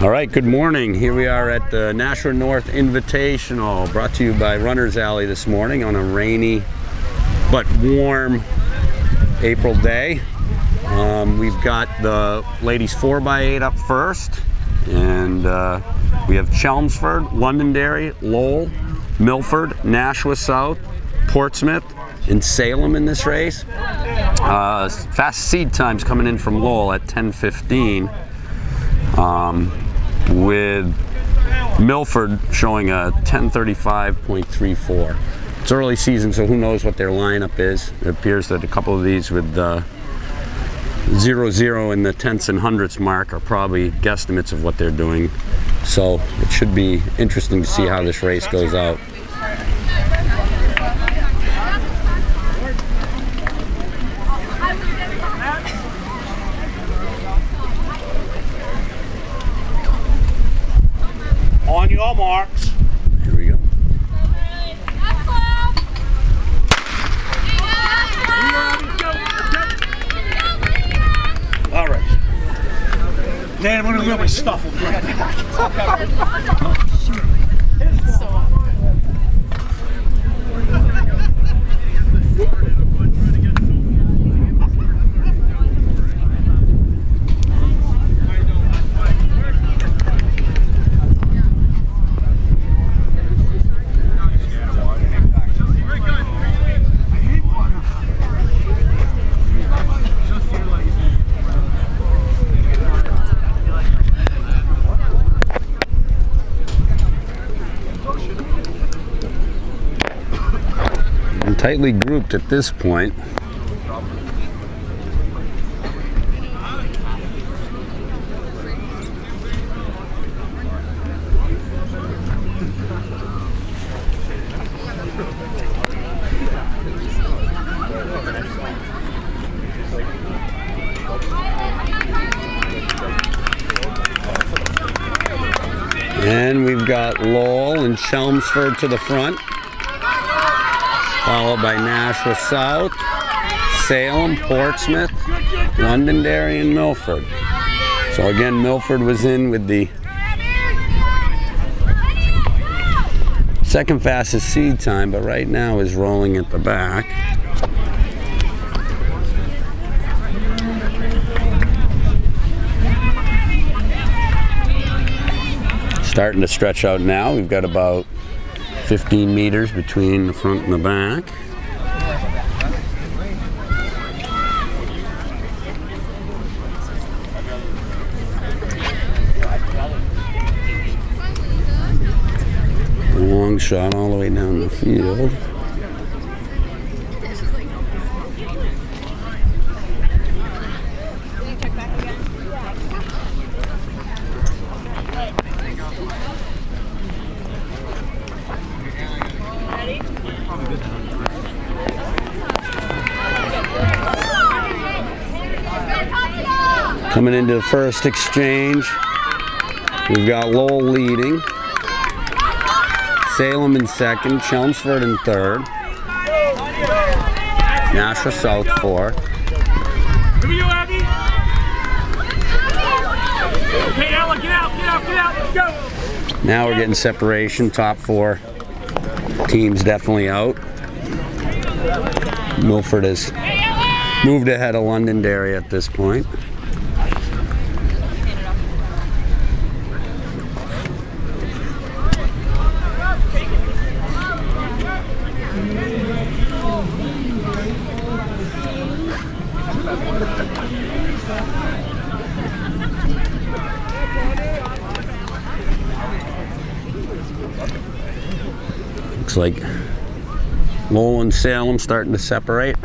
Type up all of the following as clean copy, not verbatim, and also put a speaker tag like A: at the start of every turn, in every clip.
A: All right, good morning. Here we are at the Nashua North Invitational, brought to you by Runner's Alley this morning on a rainy but warm April day. We've got the ladies 4x8 up first, and we have Chelmsford, Londonderry, Lowell, Milford, Nashua South, Portsmouth, and Salem in this race. Fast seed times coming in from Lowell at 10:15, with Milford showing a 10:35.34. It's early season, so who knows what their lineup is. It appears that a couple of these with 0-0 in the tenths and hundredths mark are probably guesstimates of what they're doing. So it should be interesting to see how this race goes out.
B: On your marks.
A: Here we go.
B: All right. Then I'm going to really stuff them right back.
A: Tightly grouped at this point. And we've got Lowell and Chelmsford to the front, followed by Nashua South, Salem, Portsmouth, Londonderry, and Milford. So again, Milford was in with the second fastest seed time, but right now is rolling at the back. Starting to stretch out now. We've got about 15 meters between the front and the back. A long shot all the way down the field. Coming into the first exchange, we've got Lowell leading, Salem in second, Chelmsford in third, Nashua South fourth. Now we're getting separation. Top four teams definitely out. Milford has moved ahead of Londonderry at this point. Looks like Lowell and Salem starting to separate.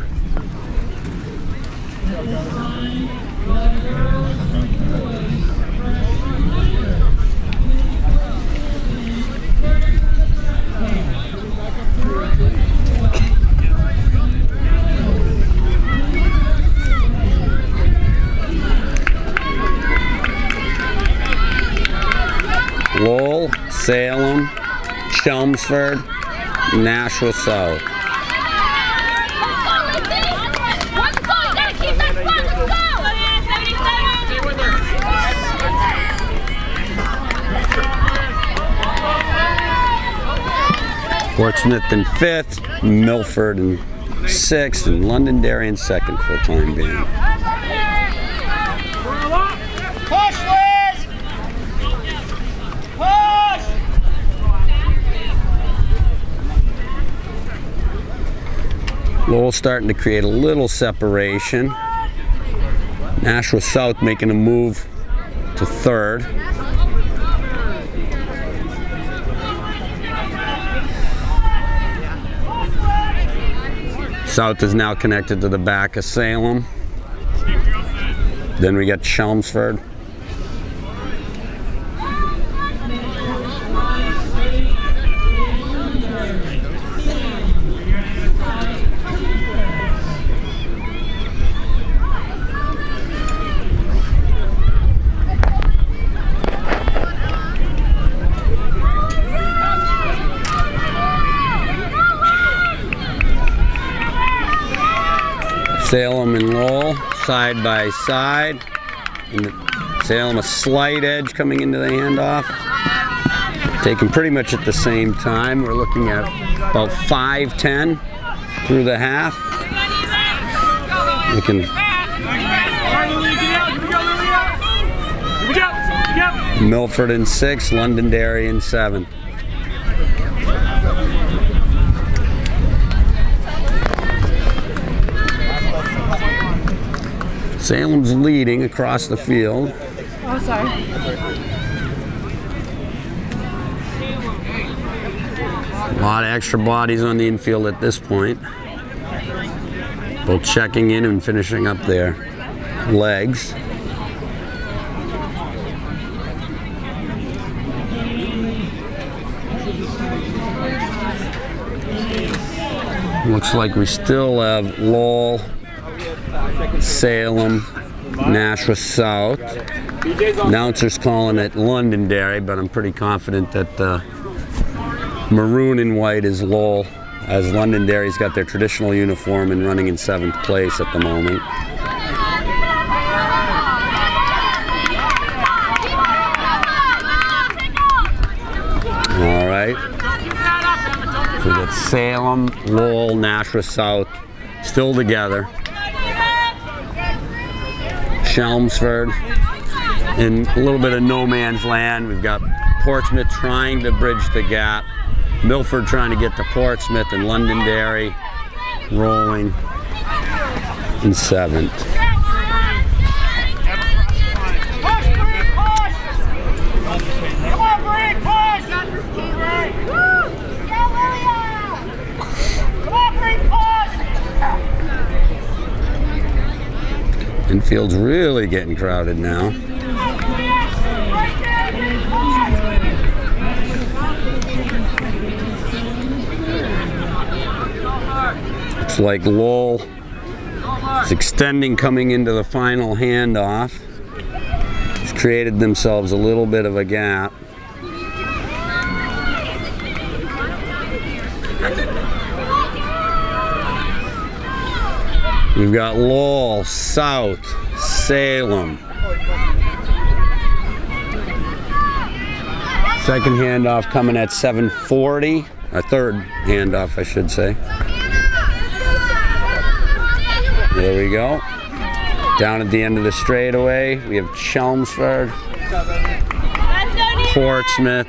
A: Lowell, Salem, Chelmsford, Nashua South. Portsmouth in 5th, Milford in 6th, and Londonderry in 2nd for the time being.
B: Push, Liz! Push!
A: Lowell starting to create a little separation. Nashua South making a move to 3rd. South is now connected to the back of Salem. Then we got Chelmsford. Salem and Lowell side by side. And Salem a slight edge coming into the handoff. Taken pretty much at the same time. We're looking at about 5:10 through the half. Looking Milford in 6, Londonderry in 7. Salem's leading across the field.
C: Oh, sorry.
A: A lot of extra bodies on the infield at this point. Both checking in and finishing up their legs. Looks like we still have Lowell, Salem, Nashua South. Announcers calling it Londonderry, but I'm pretty confident that maroon and white is Lowell, as Londonderry's got their traditional uniform and running in 7th place at the moment. All right. So we got Salem, Lowell, Nashua South still together. Chelmsford in a little bit of no man's land. We've got Portsmouth trying to bridge the gap. Milford trying to get to Portsmouth, and Londonderry rolling in 7th. Infield's really getting crowded now. It's like Lowell is extending coming into the final handoff. It's created themselves a little bit of a gap. We've got Lowell, South, Salem. Second handoff coming at 7:40. A third handoff, I should say. There we go. Down at the end of the straightaway, we have Chelmsford, Portsmouth.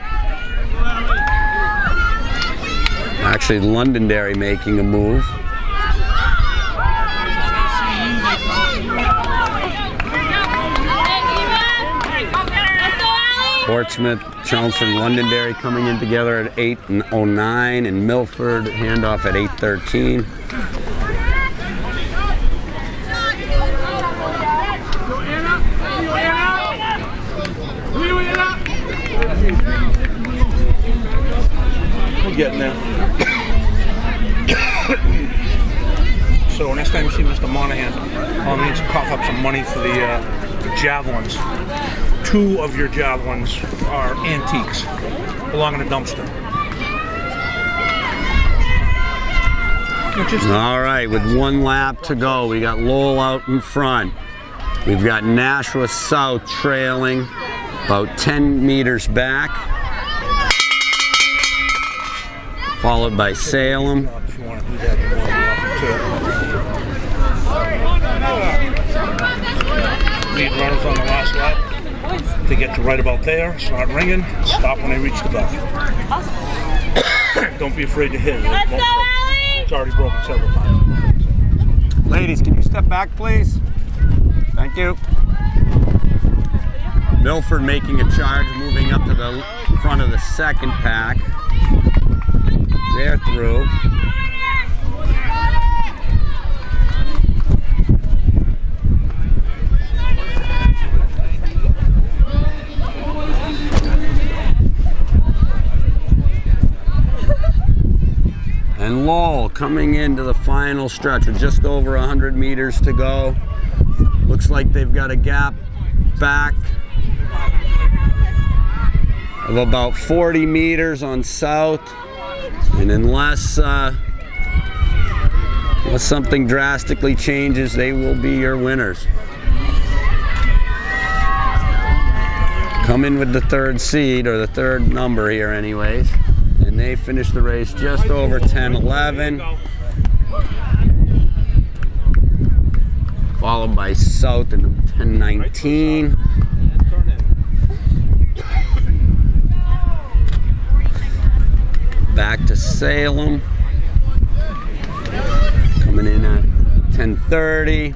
A: Actually, Londonderry making a move. Portsmouth, Chelmsford, Londonderry coming in together at 8:09, and Milford handoff at 8:13.
B: We're getting there. So next time you see Mr. Monahan, I'll need to cough up some money for the javelins. 2 of your javelins are antiques, belong in a dumpster.
A: All right, with 1 lap to go, we got Lowell out in front. We've got Nashua South trailing about 10 meters back. followed by Salem.
B: If you want to do that, you're more than welcome to. Lead runners on the last lap. They get to right about there, start ringing, stop when they reach the bell. Don't be afraid to hit it.
C: Let's go, Allie!
B: It's already broken several times.
A: Ladies, can you step back, please? Thank you. Milford making a charge, moving up to the front of the second pack. They're through. And Lowell coming into the final stretch with just over 100 meters to go. Looks like they've got a gap back of about 40 meters on South. And unless something drastically changes, they will be your winners. Come in with the third seed, or the third number here anyways. And they finished the race just over 10:11. Followed by South in 10:19. Back to Salem. Coming in at 10:30.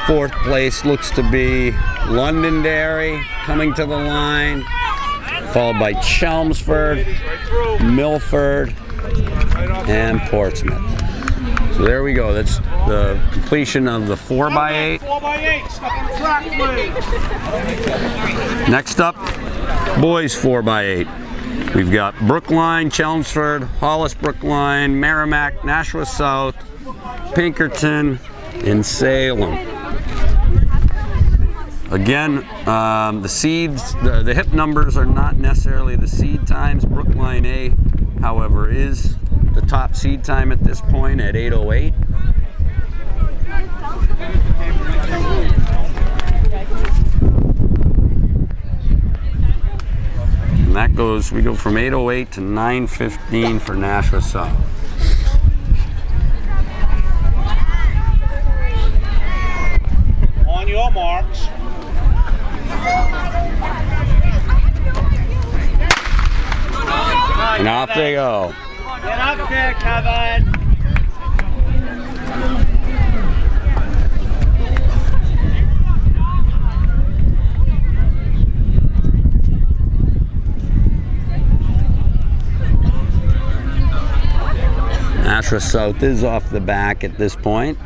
A: Fourth place looks to be Londonderry coming to the line, followed by Chelmsford, Milford, and Portsmouth. So there we go. That's the completion of the 4x8.
B: 4x8, step on the track, please.
A: Next up, boys 4x8. We've got Brookline, Chelmsford, Hollis Brookline, Merrimack, Nashua South, Pinkerton, and Salem. Again, the seeds, the hip numbers are not necessarily the seed times. Brookline A, however, is the top seed time at this point at 8:08. And that goes, we go from 8:08 to 9:15 for Nashua South.
B: On your marks.
A: And off they go.
C: Get up there, Kevin.
A: Nashua South is off the back at this point,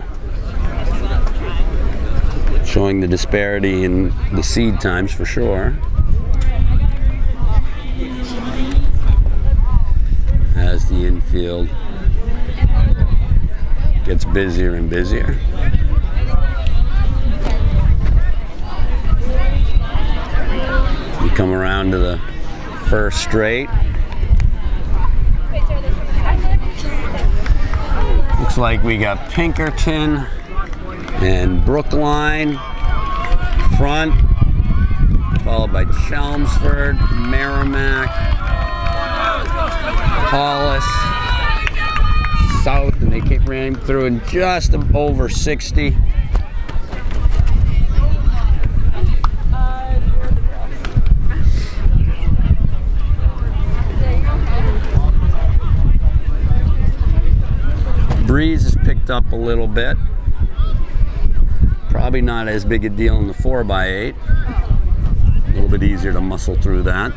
A: showing the disparity in the seed times for sure. As the infield gets busier and busier. We come around to the first straight. Looks like we got Pinkerton and Brookline front, followed by Chelmsford, Merrimack, Hollis, South, and they ran through in just over 60. Breeze has picked up a little bit. Probably not as big a deal in the 4x8. A little bit easier to muscle through that.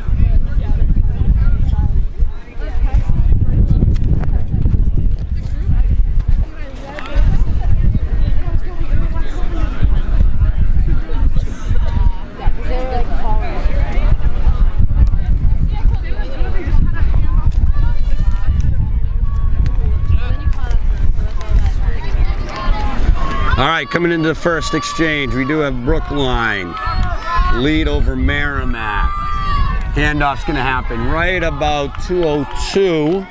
A: All right, coming into the first exchange, we do have Brookline lead over Merrimack. Handoff's going to happen right about 2:02.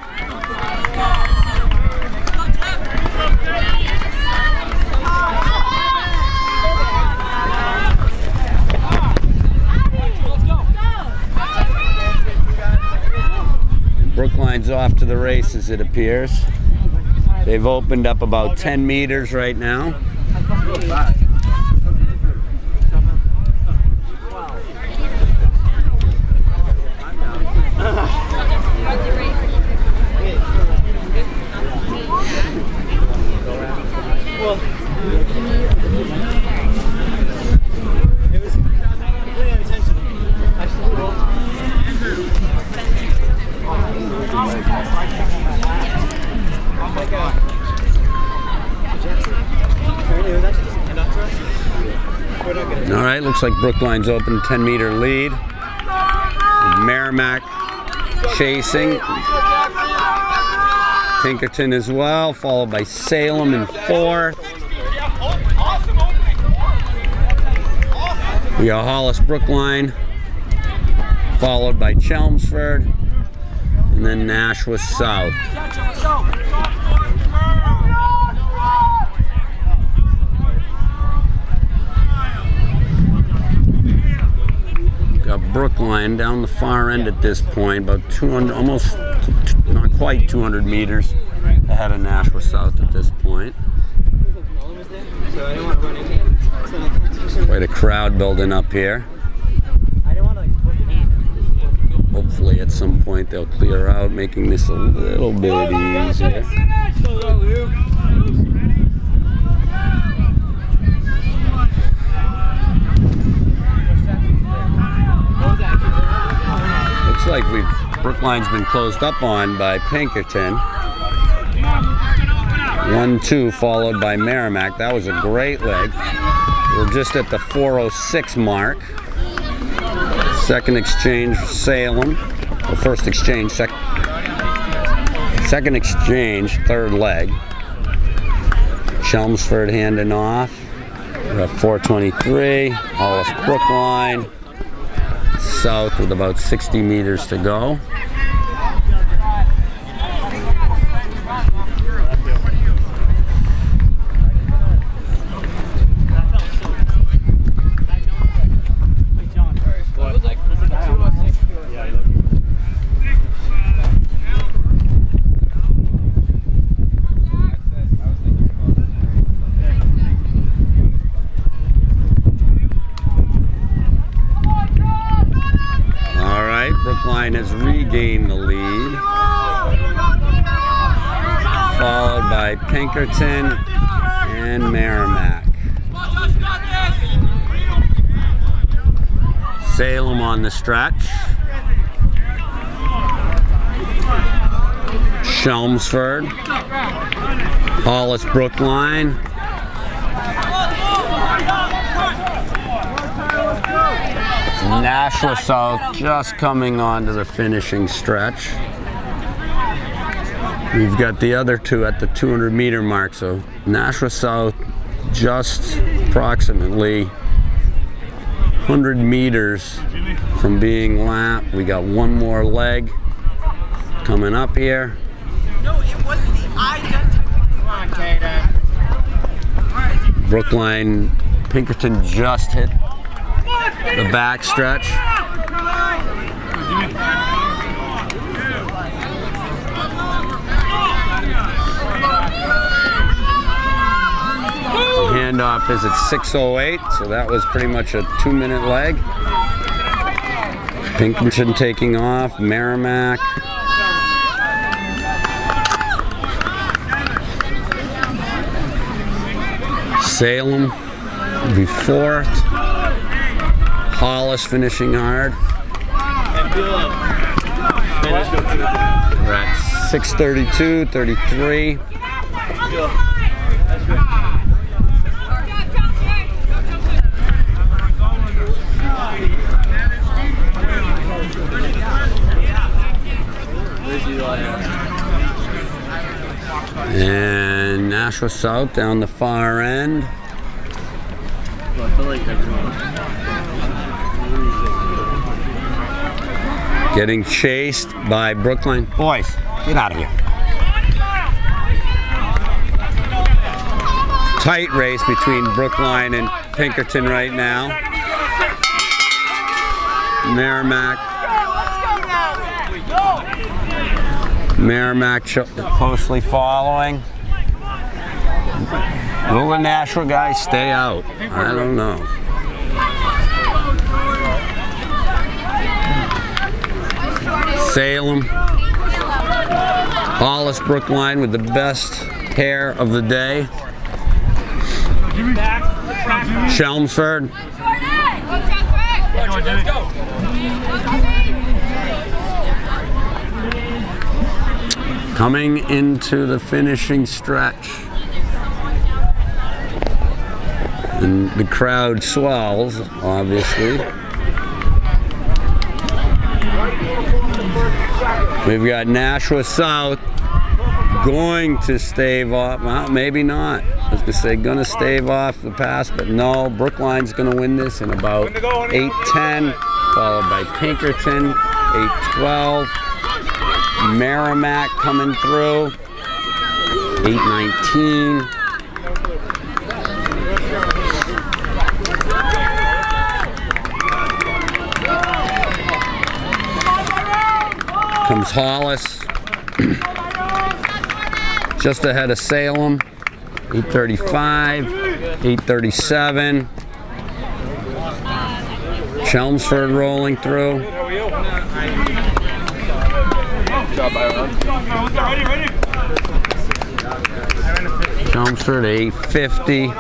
A: Brookline's off to the races, it appears. They've opened up about 10 meters right now. All right, looks like Brookline's open 10-meter lead. Merrimack chasing. Pinkerton as well, followed by Salem in fourth. We got Hollis Brookline, followed by Chelmsford, and then Nashua South. Got Brookline down the far end at this point, about 200, almost not quite 200 meters ahead of Nashua South at this point. Quite a crowd building up here. Hopefully at some point they'll clear out, making this a little bit easier. Looks like Brookline's been closed up on by Pinkerton. 1-2 followed by Merrimack. That was a great leg. We're just at the 4:06 mark. Second exchange for Salem. Well, first exchange, second exchange, third leg. Chelmsford handing off. We're at 4:23. Hollis Brookline. South with about 60 meters to go. Brookline has regained the lead, followed by Pinkerton and Merrimack. Salem on the stretch. Chelmsford. Hollis Brookline. Nashua South just coming on to the finishing stretch. We've got the other two at the 200-meter mark, so Nashua South just approximately 100 meters from being lapped. We got one more leg coming up here.
C: No, it wasn't the identical. Come on, Kaden.
A: Brookline, Pinkerton just hit the back stretch. The handoff is at 6:08, so that was pretty much a 2-minute leg. Pinkerton taking off, Merrimack. Salem will be fourth. Hollis finishing hard. We're at 6:32, 33. And Nashua South down the far end. Getting chased by Brookline. Boys, get out of here. Tight race between Brookline and Pinkerton right now. Merrimack Merrimack closely following. Will the Nashua guys stay out? I don't know. Salem. Hollis Brookline with the best hair of the day. Chelmsford.
D: Let's go.
A: Coming into the finishing stretch. And the crowd swells, obviously. We've got Nashua South going to stave off. Well, maybe not. I was going to say going to stave off the pass, but no. Brookline's going to win this in about 8:10, followed by Pinkerton, 8:12. Merrimack coming through, 8:19. Comes Hollis, just ahead of Salem, 8:35, 8:37. Chelmsford rolling through. Chelmsford 8:50.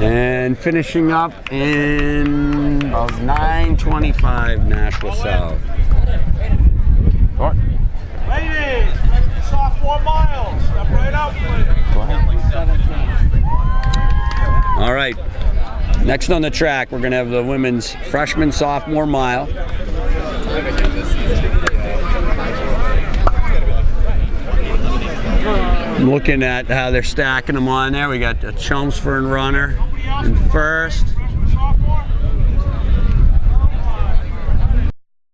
A: And finishing up in about 9:25, Nashua South.
B: Ladies, sophomore miles. Step right out, please.
A: All right. Next on the track, we're going to have the women's freshman sophomore mile. Looking at how they're stacking them on there. We got a Chelmsford runner in first.